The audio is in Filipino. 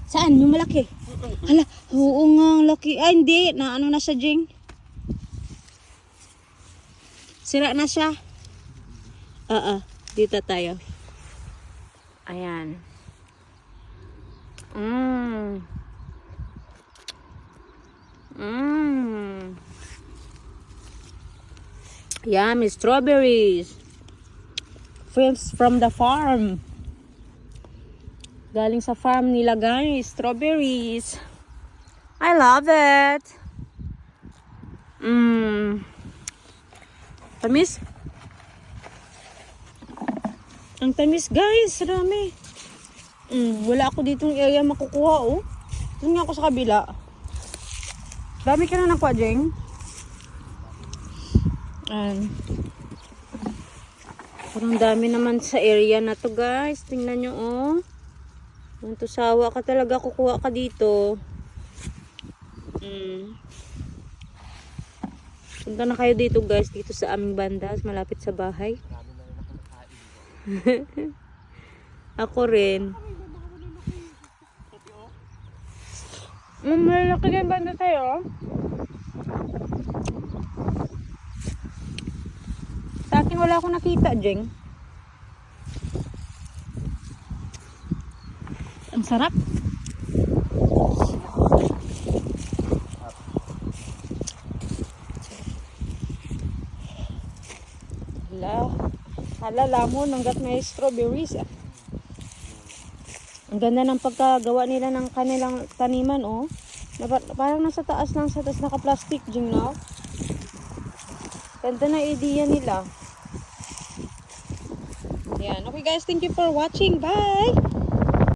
Saan? Yung malaki? Hala, oo nga, laki. Ay, hindi. Na ano na siya, Jing? Sira na siya. Dito tayo. Ayan. Yummy strawberries. Fresh from the farm. Galing sa farm nila, guys. Strawberries. I love it. Tamis. Ang tamis, guys. Rami. Wala ako ditong area makukuha, oh. Doon nga ako sa kabila. Dami ka na nakuha, Jeng. Parang dami naman sa area na to, guys. Tingnan nyo, oh. Kung tusawa ka talaga, kukuha ka dito. Punta na kayo dito, guys. Dito sa aming banda. Malapit sa bahay. Ako rin. Malaki din banda tayo. Sa akin wala akong nakita, Jeng. Ang sarap. Hala, lamon hanggat may strawberries. Ang ganda ng pagkagawa nila ng kanilang taniman, oh. Parang nasa taas lang, sa taas naka-plastic, Jing, no? Ganda na idea nila. Yan. Okay, guys, thank you for watching. Bye!